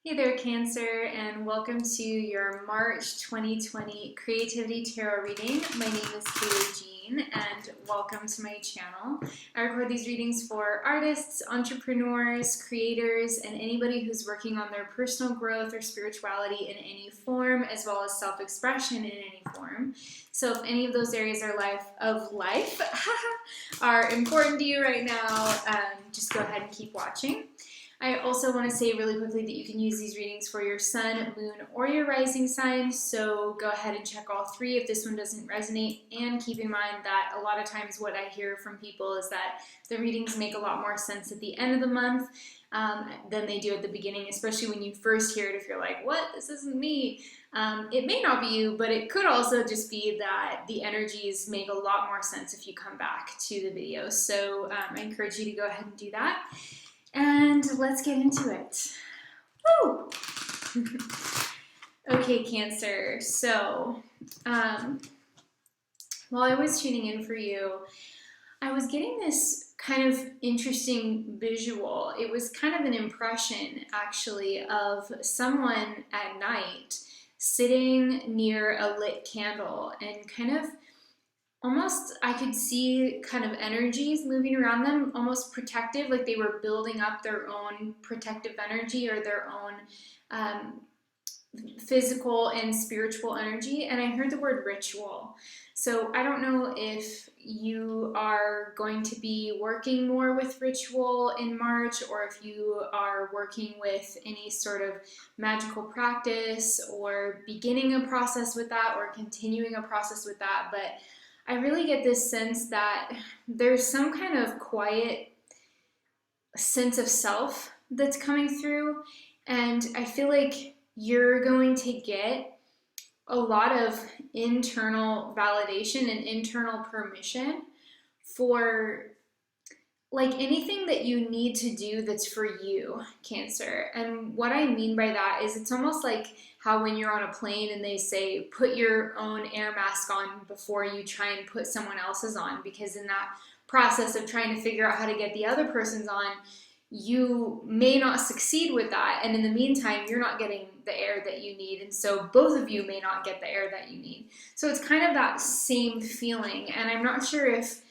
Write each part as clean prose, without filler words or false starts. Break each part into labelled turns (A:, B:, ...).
A: Hey there, Cancer, and welcome to your March 2020 Creativity Tarot reading. My name is Kayleigh Jean, and welcome to my channel. I record these readings for artists, entrepreneurs, creators, and anybody who's working on their personal growth or spirituality in any form, as well as self-expression in any form. So if any of those areas of life are important to you right now, just go ahead and keep watching. I also want to say really quickly that you can use these readings for your sun, moon, or your rising sign, so go ahead and check all three if this one doesn't resonate, and keep in mind that a lot of times what I hear from people is that the readings make a lot more sense at the end of the month than they do at the beginning, especially when you first hear it. If you're like, what, this isn't me, it may not be you, but it could also just be that the energies make a lot more sense if you come back to the video. So I encourage you to go ahead and do that. And let's get into it. Woo! Okay, Cancer. So, while I was tuning in for you, I was getting this kind of interesting visual. It was kind of an impression, actually, of someone at night sitting near a lit candle and kind of almost, I could see kind of energies moving around them, almost protective, like they were building up their own protective energy or their own physical and spiritual energy. And I heard the word ritual. So I don't know if you are going to be working more with ritual in March, or if you are working with any sort of magical practice or beginning a process with that or continuing a process with that. But I really get this sense that there's some kind of quiet sense of self that's coming through, and I feel like you're going to get a lot of internal validation and internal permission for like anything that you need to do that's for you, Cancer. And what I mean by that is it's almost like how when you're on a plane and they say put your own air mask on before you try and put someone else's on, because in that process of trying to figure out how to get the other person's on, you may not succeed with that, and in the meantime you're not getting the air that you need, and so both of you may not get the air that you need. So it's kind of that same feeling, and I'm not sure if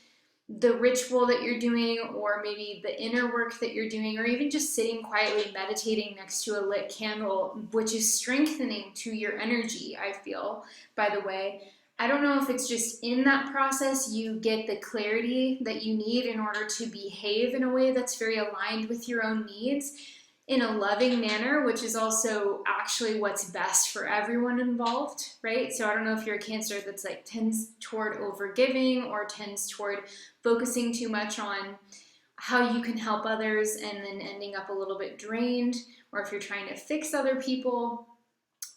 A: the ritual that you're doing, or maybe the inner work that you're doing, or even just sitting quietly meditating next to a lit candle, which is strengthening to your energy, I feel, by the way. I don't know if it's just in that process you get the clarity that you need in order to behave in a way that's very aligned with your own needs in a loving manner, which is also actually what's best for everyone involved, right? So I don't know if you're a Cancer that's like tends toward overgiving or tends toward focusing too much on how you can help others and then ending up a little bit drained, or if you're trying to fix other people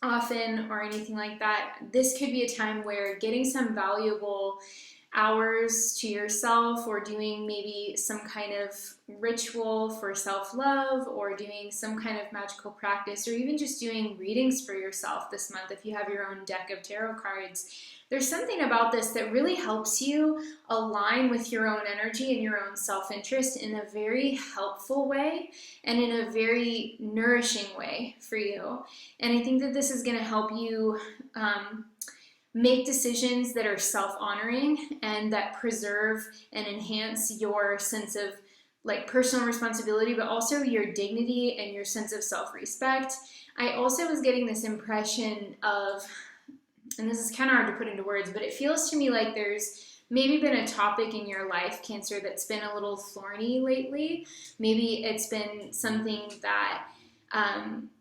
A: often or anything like that. This could be a time where getting some valuable hours to yourself, or doing maybe some kind of ritual for self-love, or doing some kind of magical practice, or even just doing readings for yourself this month if you have your own deck of tarot cards. There's something about this that really helps you align with your own energy and your own self-interest in a very helpful way and in a very nourishing way for you. And I think that this is going to help you make decisions that are self-honoring and that preserve and enhance your sense of like personal responsibility, but also your dignity and your sense of self-respect. I also was getting this impression of, and this is kind of hard to put into words, but it feels to me like there's maybe been a topic in your life, Cancer, that's been a little thorny lately. Maybe it's been something that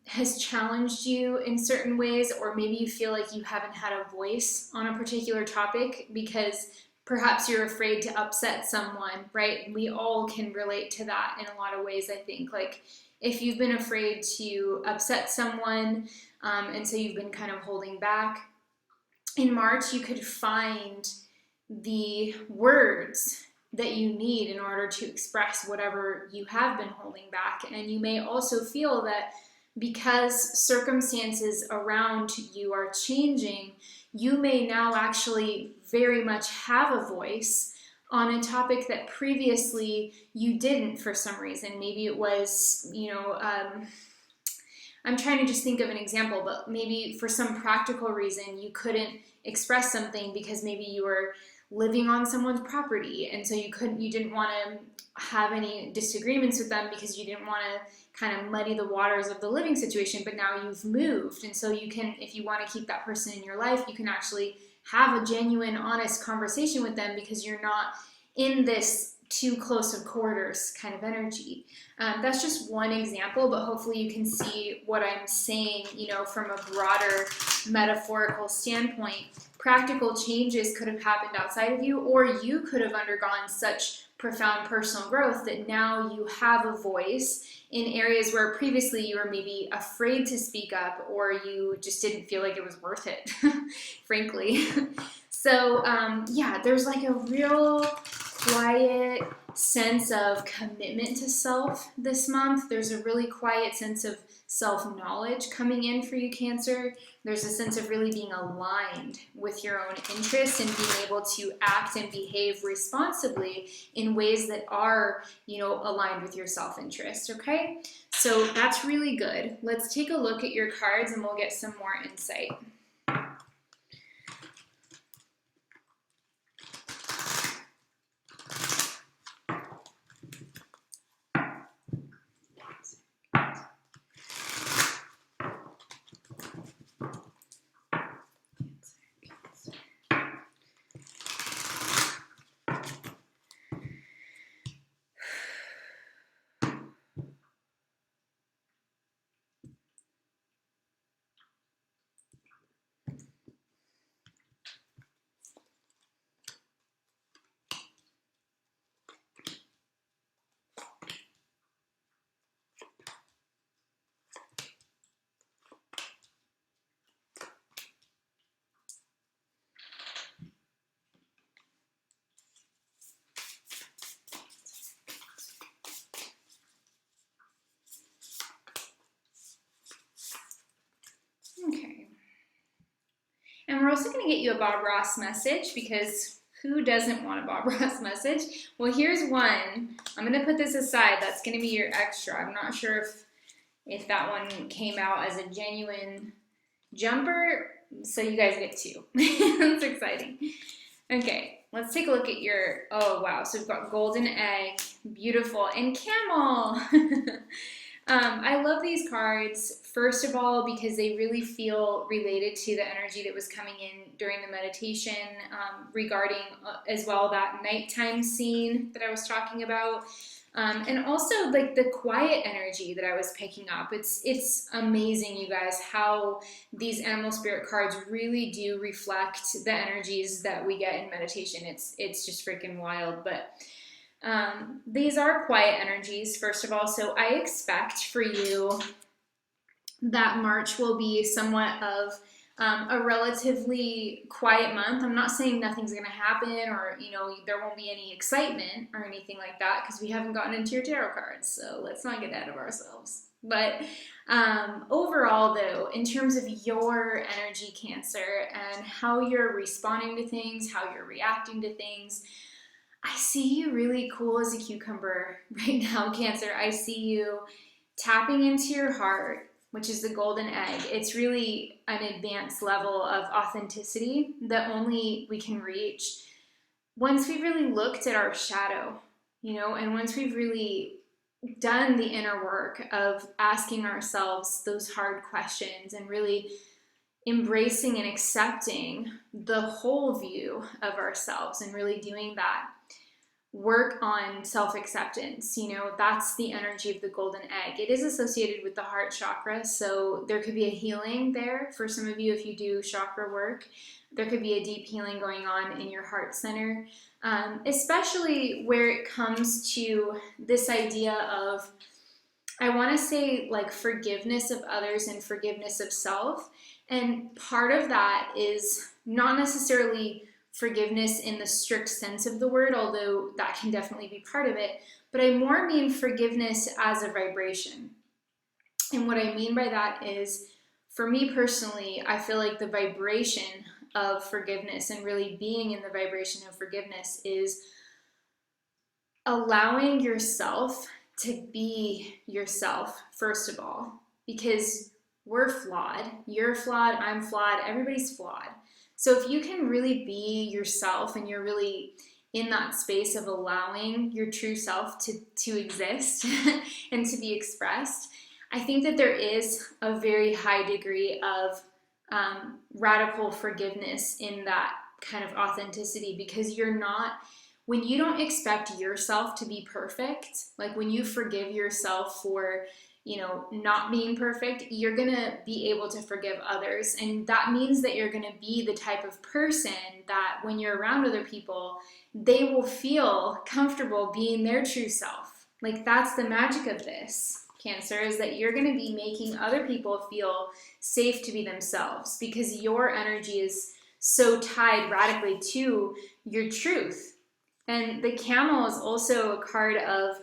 A: has challenged you in certain ways, or maybe you feel like you haven't had a voice on a particular topic because perhaps you're afraid to upset someone, right? We all can relate to that in a lot of ways, I think. Like if you've been afraid to upset someone, and so you've been kind of holding back, in March you could find the words that you need in order to express whatever you have been holding back. And you may also feel that because circumstances around you are changing, you may now actually very much have a voice on a topic that previously you didn't for some reason. Maybe it was, I'm trying to just think of an example, but maybe for some practical reason you couldn't express something because maybe you were living on someone's property, and so you didn't want to have any disagreements with them because you didn't want to kind of muddy the waters of the living situation. But now you've moved, and so you can, if you want to keep that person in your life, you can actually have a genuine, honest conversation with them because you're not in this too close of quarters kind of energy. That's just one example, but hopefully you can see what I'm saying, from a broader metaphorical standpoint. Practical changes could have happened outside of you, or you could have undergone such profound personal growth that now you have a voice in areas where previously you were maybe afraid to speak up, or you just didn't feel like it was worth it, frankly. So yeah, there's like a real quiet sense of commitment to self this month. There's a really quiet sense of self-knowledge coming in for you, Cancer. There's a sense of really being aligned with your own interests and being able to act and behave responsibly in ways that are, aligned with your self-interest, okay? So that's really good. Let's take a look at your cards and we'll get some more insight. Okay. And we're also going to get you a Bob Ross message, because who doesn't want a Bob Ross message? Well, here's one. I'm going to put this aside. That's going to be your extra. I'm not sure if that one came out as a genuine jumper, so you guys get two. That's exciting. Okay, let's take a look at your, oh wow, so we've got golden egg, beautiful, and camel. I love these cards, first of all, because they really feel related to the energy that was coming in during the meditation, regarding as well that nighttime scene that I was talking about. And also like the quiet energy that I was picking up. It's amazing, you guys, how these animal spirit cards really do reflect the energies that we get in meditation. It's just freaking wild. But these are quiet energies, first of all. So I expect for you that March will be somewhat of a relatively quiet month. I'm not saying nothing's going to happen, or there won't be any excitement or anything like that, because we haven't gotten into your tarot cards, so let's not get ahead of ourselves. But overall, though, in terms of your energy, Cancer, and how you're responding to things, how you're reacting to things, I see you really cool as a cucumber right now, Cancer. I see you tapping into your heart, which is the golden egg. It's really an advanced level of authenticity that only we can reach once we've really looked at our shadow, and once we've really done the inner work of asking ourselves those hard questions and really embracing and accepting the whole view of ourselves and really doing that work on self-acceptance. That's the energy of the golden egg. It is associated with the heart chakra, so there could be a healing there for some of you if you do chakra work. There could be a deep healing going on in your heart center, especially where it comes to this idea of, I want to say, like, forgiveness of others and forgiveness of self. And part of that is not necessarily forgiveness in the strict sense of the word, although that can definitely be part of it, but I more mean forgiveness as a vibration. And what I mean by that is, for me personally, I feel like the vibration of forgiveness and really being in the vibration of forgiveness is allowing yourself to be yourself, first of all. because we're flawed. You're flawed, I'm flawed, everybody's flawed. So if you can really be yourself and you're really in that space of allowing your true self to exist and to be expressed, I think that there is a very high degree of radical forgiveness in that kind of authenticity, because you're not, when you don't expect yourself to be perfect, like when you forgive yourself for, you know, not being perfect, you're gonna be able to forgive others. And that means that you're gonna be the type of person that when you're around other people, they will feel comfortable being their true self. Like, that's the magic of this, Cancer, is that you're gonna be making other people feel safe to be themselves, because your energy is so tied radically to your truth. And the Camel is also a card of,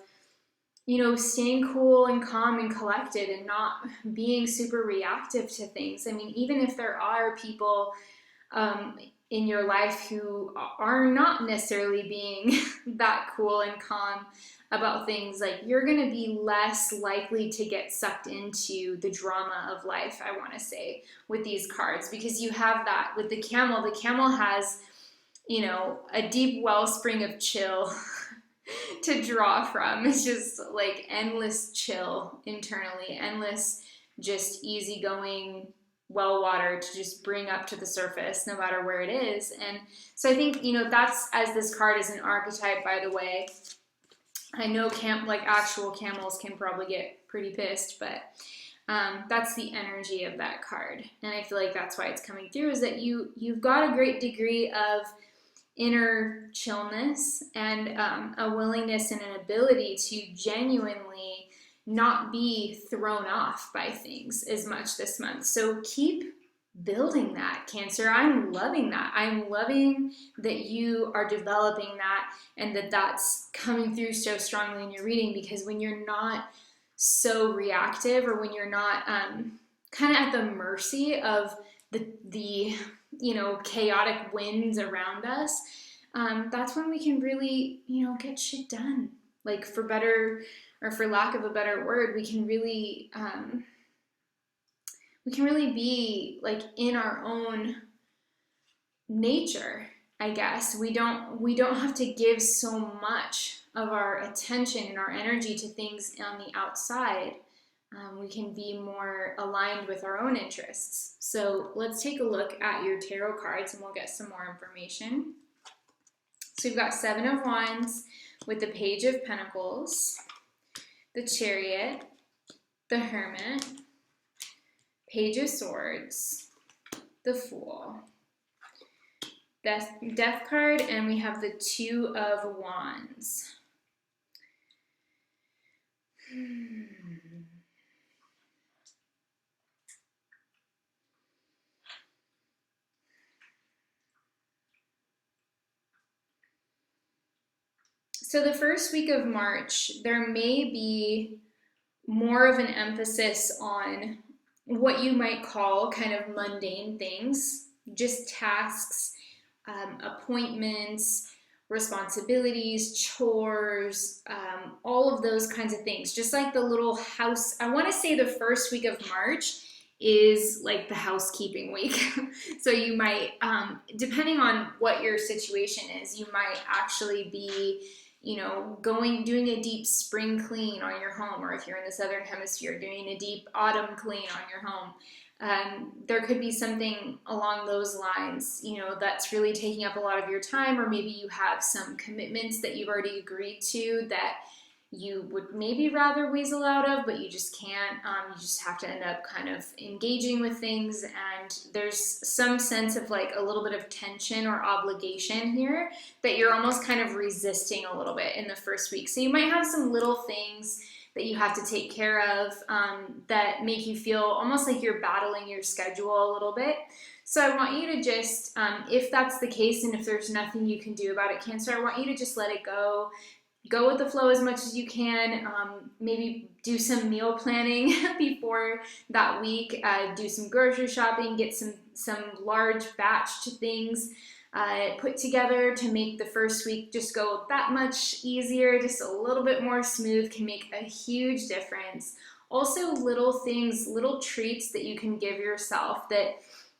A: you know, staying cool and calm and collected and not being super reactive to things. I mean, even if there are people in your life who are not necessarily being that cool and calm about things, like, you're going to be less likely to get sucked into the drama of life, I want to say, with these cards, because you have that with the Camel. The Camel has, you know, a deep wellspring of chill to draw from. It's just like endless chill internally, endless just easygoing well water to just bring up to the surface no matter where it is. And so I think, you know, that's, as this card is an archetype, by the way. I know actual camels can probably get pretty pissed, but that's the energy of that card. And I feel like that's why it's coming through, is that you've got a great degree of inner chillness and a willingness and an ability to genuinely not be thrown off by things as much this month. So keep building that, Cancer. I'm loving that. I'm loving that you are developing that, and that that's coming through so strongly in your reading, because when you're not so reactive, or when you're not kind of at the mercy of the you know, chaotic winds around us, that's when we can really, you know, get shit done. Like, for better, or for lack of a better word, we can really be like in our own nature, I guess. We don't have to give so much of our attention and our energy to things on the outside. We can be more aligned with our own interests. So let's take a look at your tarot cards and we'll get some more information. So we've got Seven of Wands with the Page of Pentacles, the Chariot, the Hermit, Page of Swords, the Fool, Death card, and we have the Two of Wands. So the first week of March, there may be more of an emphasis on what you might call kind of mundane things, just tasks, appointments, responsibilities, chores, all of those kinds of things. Just like the little house, I want to say the first week of March is like the housekeeping week. So you might, depending on what your situation is, you might actually be, you know, doing a deep spring clean on your home, or if you're in the Southern Hemisphere, doing a deep autumn clean on your home. There could be something along those lines, you know, that's really taking up a lot of your time, or maybe you have some commitments that you've already agreed to that you would maybe rather weasel out of, but you just can't. You just have to end up kind of engaging with things, and there's some sense of like a little bit of tension or obligation here that you're almost kind of resisting a little bit in the first week. So you might have some little things that you have to take care of that make you feel almost like you're battling your schedule a little bit. So I want you to just, if that's the case, and if there's nothing you can do about it, Cancer, I want you to just let it go. Go with the flow as much as you can. Maybe do some meal planning before that week. Do some grocery shopping. Get some large batch things put together to make the first week just go that much easier. Just a little bit more smooth can make a huge difference Also, little things, little treats that you can give yourself that,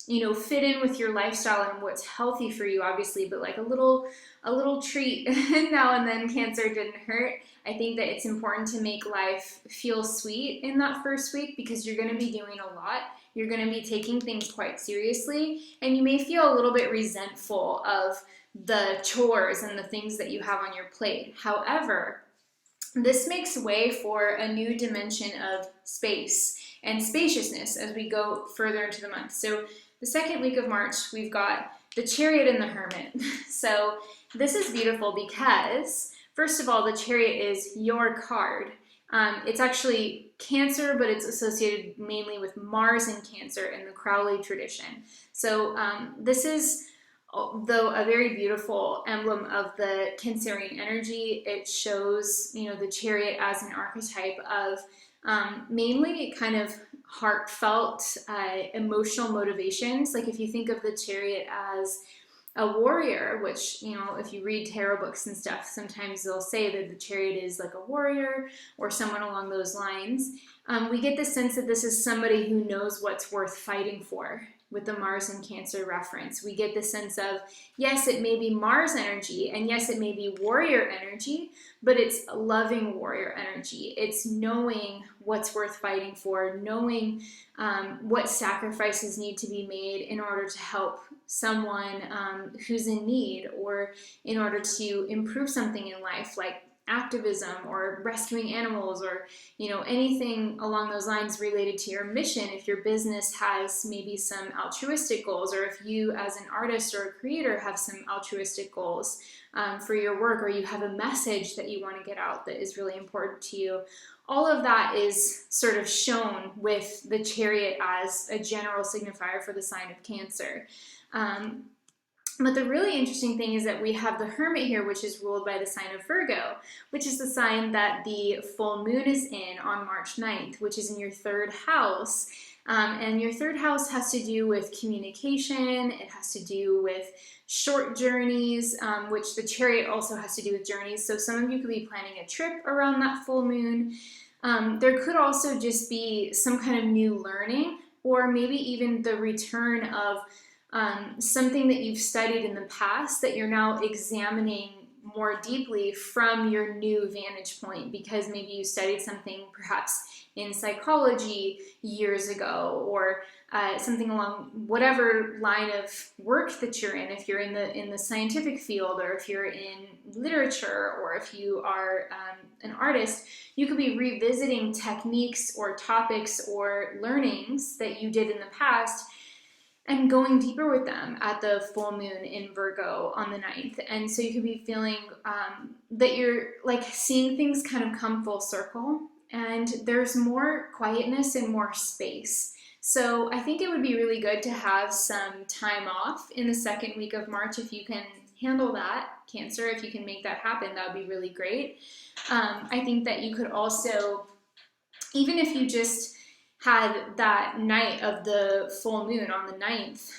A: fit in with your lifestyle and what's healthy for you, obviously, but like a little treat now and then, Cancer, didn't hurt. I think that it's important to make life feel sweet in that first week, because you're going to be doing a lot. You're going to be taking things quite seriously, and you may feel a little bit resentful of the chores and the things that you have on your plate. However, this makes way for a new dimension of space and spaciousness as we go further into the month. So the second week of March, we've got the Chariot and the Hermit. So this is beautiful because, first of all, the Chariot is your card. It's actually Cancer, but it's associated mainly with Mars and Cancer in the Crowley tradition. So this is, though, a very beautiful emblem of the Cancerian energy. It shows, the Chariot as an archetype of mainly kind of heartfelt, emotional motivations. Like if you think of the Chariot as a warrior, which, if you read tarot books and stuff, sometimes they'll say that the Chariot is like a warrior or someone along those lines. We get the sense that this is somebody who knows what's worth fighting for. With the Mars and Cancer reference, we get the sense of, yes, it may be Mars energy, and yes, it may be warrior energy, but it's loving warrior energy. It's knowing what's worth fighting for, knowing what sacrifices need to be made in order to help someone who's in need, or in order to improve something in life, like activism or rescuing animals, or anything along those lines related to your mission. If your business has maybe some altruistic goals, or if you as an artist or a creator have some altruistic goals for your work, or you have a message that you want to get out that is really important to you, all of that is sort of shown with the Chariot as a general signifier for the sign of Cancer. But the really interesting thing is that we have the Hermit here, which is ruled by the sign of Virgo, which is the sign that the full moon is in on March 9th, which is in your third house. And your third house has to do with communication. It has to do with short journeys, which the Chariot also has to do with journeys. So some of you could be planning a trip around that full moon. There could also just be some kind of new learning, or maybe even the return of something that you've studied in the past that you're now examining more deeply from your new vantage point, because maybe you studied something perhaps in psychology years ago, or something along whatever line of work that you're in. If you're in the scientific field, or if you're in literature, or if you are an artist, you could be revisiting techniques or topics or learnings that you did in the past, and going deeper with them at the full moon in Virgo on the 9th. And so you could be feeling that you're like seeing things kind of come full circle, and there's more quietness and more space. So I think it would be really good to have some time off in the second week of March. If you can handle that, Cancer, if you can make that happen, that would be really great. I think that you could also, even if you just had that night of the full moon on the 9th,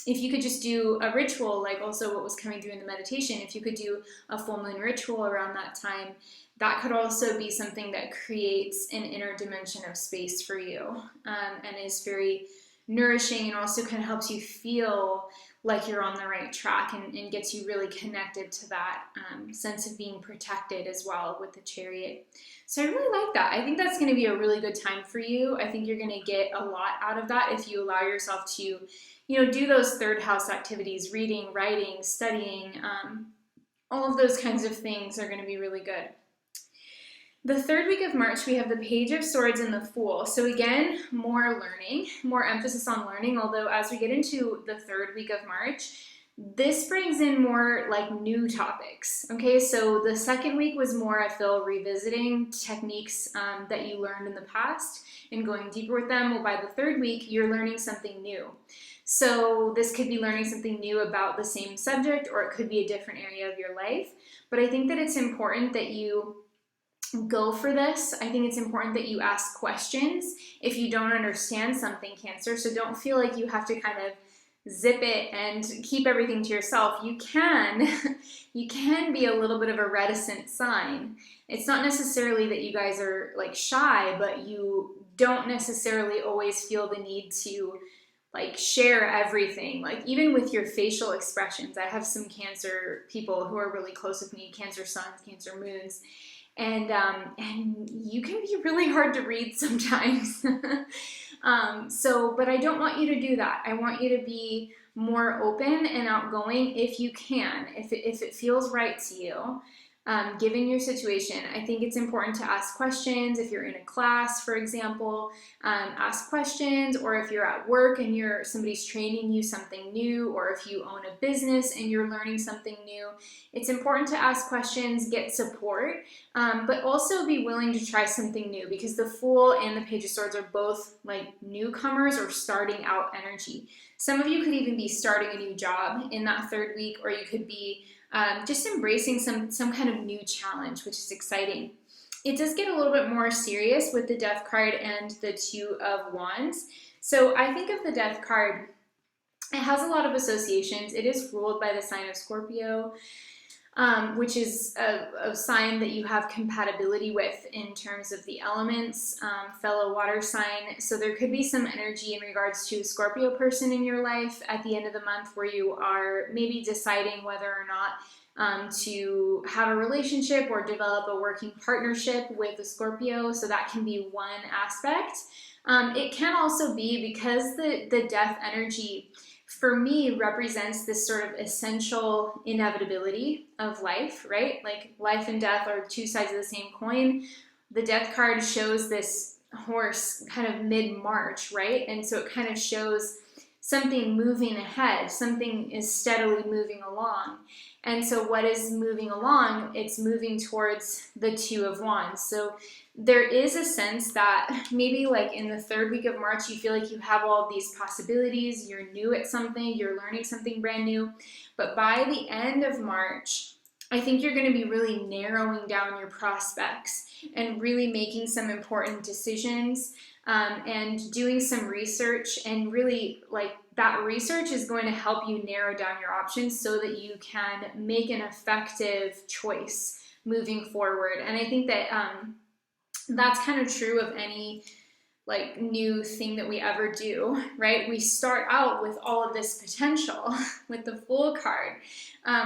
A: if you could just do a ritual, like also what was coming through in the meditation, if you could do a full moon ritual around that time, that could also be something that creates an inner dimension of space for you, and is very nourishing, and also kind of helps you feel like you're on the right track, and gets you really connected to that sense of being protected as well with the Chariot. So I really like that. I think that's going to be a really good time for you. I think you're going to get a lot out of that if you allow yourself to, do those third house activities, reading, writing, studying, all of those kinds of things are going to be really good. The third week of March, we have the Page of Swords and the Fool. So again, more learning, more emphasis on learning, although as we get into the third week of March, this brings in more like new topics. Okay, so the second week was more, I feel, revisiting techniques that you learned in the past and going deeper with them. Well, by the third week, you're learning something new. So this could be learning something new about the same subject, or it could be a different area of your life. But I think that it's important that you go for this. I think it's important that you ask questions if you don't understand something, Cancer. So don't feel like you have to kind of zip it and keep everything to yourself. You can you can be a little bit of a reticent sign. It's not necessarily that you guys are like shy, but you don't necessarily always feel the need to like share everything. Like even with your facial expressions, I have some Cancer people who are really close with me, Cancer suns, Cancer moons, and you can be really hard to read sometimes. But I don't want you to do that. I want you to be more open and outgoing if you can, if it feels right to you. Given your situation, I think it's important to ask questions. If you're in a class, for example, ask questions, or if you're at work and somebody's training you something new, or if you own a business and you're learning something new, it's important to ask questions, get support, but also be willing to try something new, because the Fool and the Page of Swords are both like newcomers or starting out energy. Some of you could even be starting a new job in that third week, or you could be just embracing some kind of new challenge, which is exciting. It does get a little bit more serious with the Death card and the Two of Wands. So I think of the Death card, it has a lot of associations. It is ruled by the sign of Scorpio, which is a sign that you have compatibility with in terms of the elements, fellow water sign. So there could be some energy in regards to a Scorpio person in your life at the end of the month where you are maybe deciding whether or not to have a relationship or develop a working partnership with a Scorpio. So that can be one aspect. It can also be because the death energy for me represents this sort of essential inevitability of life, right? Like life and death are two sides of the same coin. The Death card shows this horse kind of mid-March, right? And so it kind of shows something moving ahead, something is steadily moving along. And so what is moving along? It's moving towards the Two of Wands. So there is a sense that maybe like in the third week of March, you feel like you have all of these possibilities, you're new at something, you're learning something brand new. But by the end of March, I think you're going to be really narrowing down your prospects and really making some important decisions, and doing some research, and really like that research is going to help you narrow down your options so that you can make an effective choice moving forward. And I think that that's kind of true of any like new thing that we ever do, right? We start out with all of this potential with the Fool card.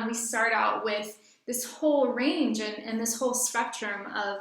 A: We start out with this whole range and this whole spectrum of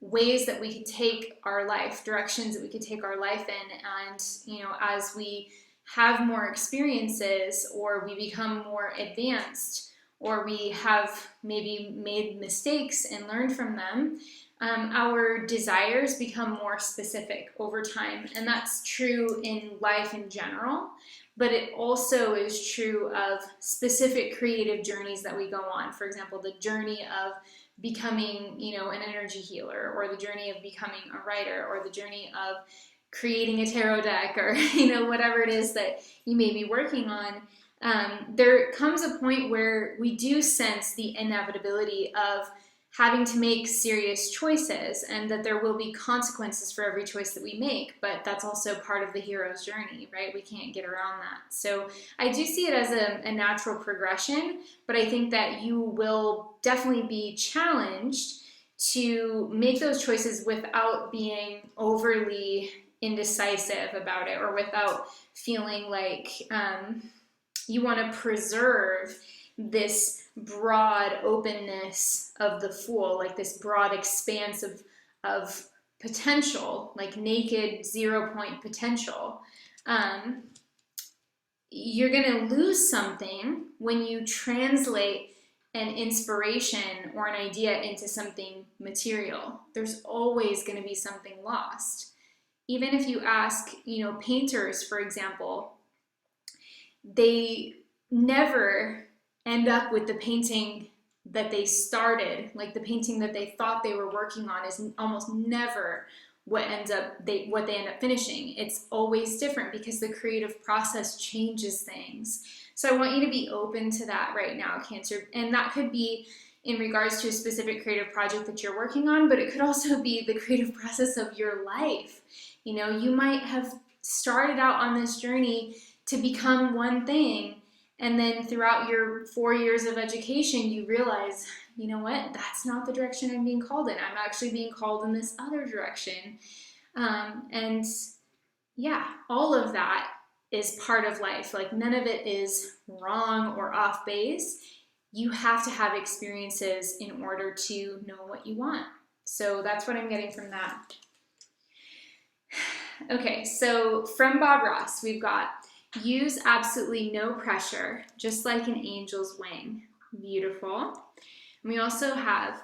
A: ways that we could take our life, directions that we could take our life in. And, you know, as we have more experiences, or we become more advanced, or we have maybe made mistakes and learned from them, our desires become more specific over time. And that's true in life in general, but it also is true of specific creative journeys that we go on. For example, the journey of becoming, you know, an energy healer, or the journey of becoming a writer, or the journey of creating a tarot deck, or, you know, whatever it is that you may be working on. There comes a point where we do sense the inevitability of having to make serious choices, and that there will be consequences for every choice that we make, but that's also part of the hero's journey, right? We can't get around that. So I do see it as a natural progression, but I think that you will definitely be challenged to make those choices without being overly indecisive about it, or without feeling like you want to preserve this broad openness of the Fool, like this broad expanse of potential, like naked 0 point potential. You're going to lose something when you translate an inspiration or an idea into something material. There's always going to be something lost. Even if you ask, you know, painters, for example, they never end up with the painting that they started. Like the painting that they thought they were working on is almost never what they end up finishing. It's always different because the creative process changes things. So I want you to be open to that right now, Cancer. And that could be in regards to a specific creative project that you're working on, but it could also be the creative process of your life. You know, you might have started out on this journey to become one thing. And then throughout your 4 years of education, you realize, you know what, that's not the direction I'm being called in. I'm actually being called in this other direction. And yeah, all of that is part of life. Like, none of it is wrong or off base. You have to have experiences in order to know what you want. So that's what I'm getting from that. Okay, so from Bob Ross, we've got use absolutely no pressure, just like an angel's wing. Beautiful. And we also have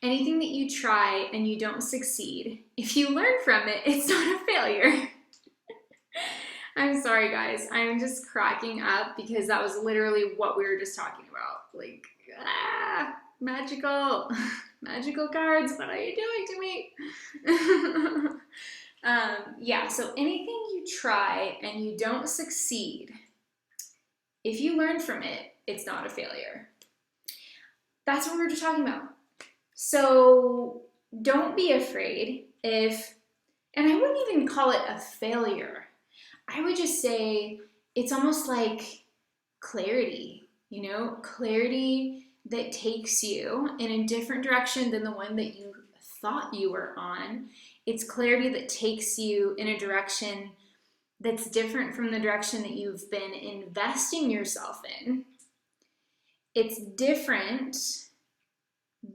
A: anything that you try and you don't succeed, if you learn from it, it's not a failure. I'm sorry, guys. I'm just cracking up because that was literally what we were just talking about. Like, magical cards. What are you doing to me? Yeah, so anything you try and you don't succeed, if you learn from it, it's not a failure. That's what we were just talking about. So don't be afraid if, and I wouldn't even call it a failure. I would just say it's almost like clarity, clarity that takes you in a different direction than the one that you thought you were on. It's clarity that takes you in a direction that's different from the direction that you've been investing yourself in. It's different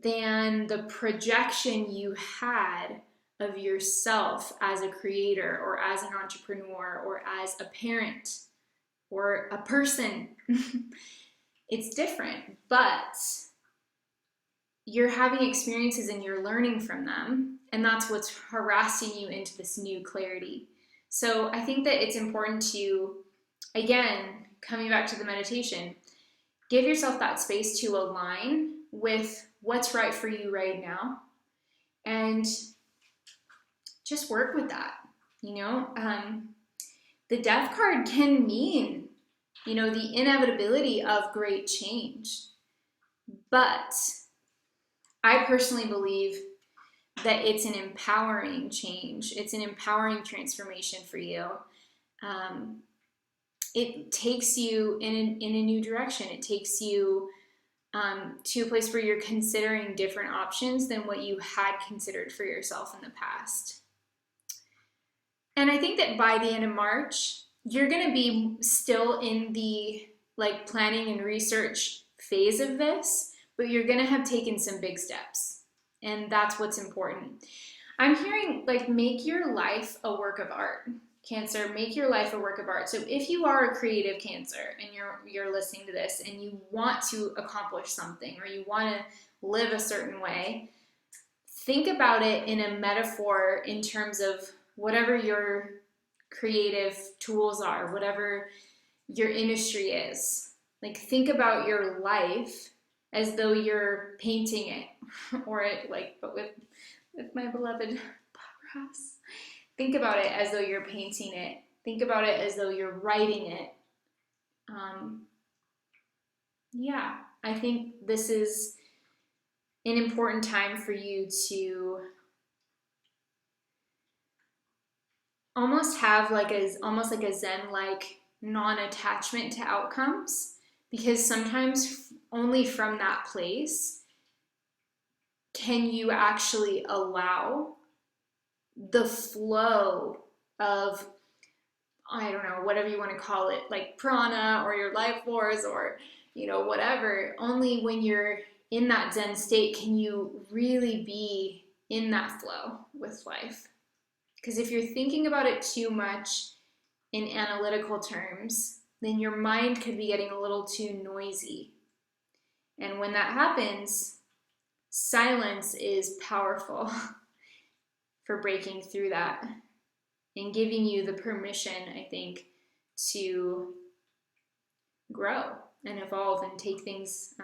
A: than the projection you had of yourself as a creator or as an entrepreneur or as a parent or a person. It's different, but you're having experiences and you're learning from them, and that's what's harassing you into this new clarity. So I think that it's important to, again, coming back to the meditation, give yourself that space to align with what's right for you right now and just work with that. The death card can mean, the inevitability of great change. But I personally believe that it's an empowering change. It's an empowering transformation for you. It takes you in a new direction. It takes you to a place where you're considering different options than what you had considered for yourself in the past. And I think that by the end of March, you're going to be still in the planning and research phase of this, but you're going to have taken some big steps. And that's what's important. I'm hearing make your life a work of art. Cancer, make your life a work of art. So if you are a creative Cancer and you're listening to this and you want to accomplish something or you want to live a certain way, think about it in a metaphor in terms of whatever your creative tools are, whatever your industry is. Think about your life as though you're painting it, or but with my beloved Bob Ross. Think about it as though you're painting it. Think about it as though you're writing it. Yeah, I think this is an important time for you to almost have almost like a Zen-like non-attachment to outcomes, because sometimes only from that place can you actually allow the flow of, I don't know, whatever you want to call it, prana or your life force or, whatever. Only when you're in that Zen state can you really be in that flow with life. Because if you're thinking about it too much in analytical terms, then your mind could be getting a little too noisy. And when that happens, silence is powerful for breaking through that and giving you the permission, I think, to grow and evolve and take things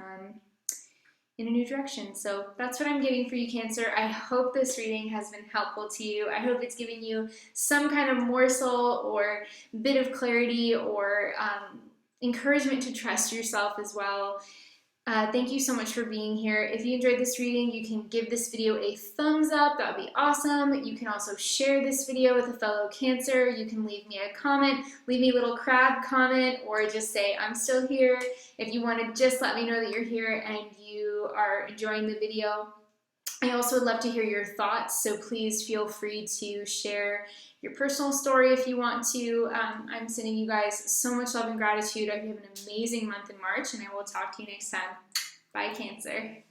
A: in a new direction. So that's what I'm getting for you, Cancer. I hope this reading has been helpful to you. I hope it's given you some kind of morsel or bit of clarity or encouragement to trust yourself as well. Thank you so much for being here. If you enjoyed this reading, you can give this video a thumbs up. That would be awesome. You can also share this video with a fellow Cancer. You can leave me a comment, leave me a little crab comment, or just say, I'm still here. If you want to just let me know that you're here and you are enjoying the video. I also would love to hear your thoughts, so please feel free to share your personal story if you want to. I'm sending you guys so much love and gratitude. I hope you have an amazing month in March, and I will talk to you next time. Bye, Cancer.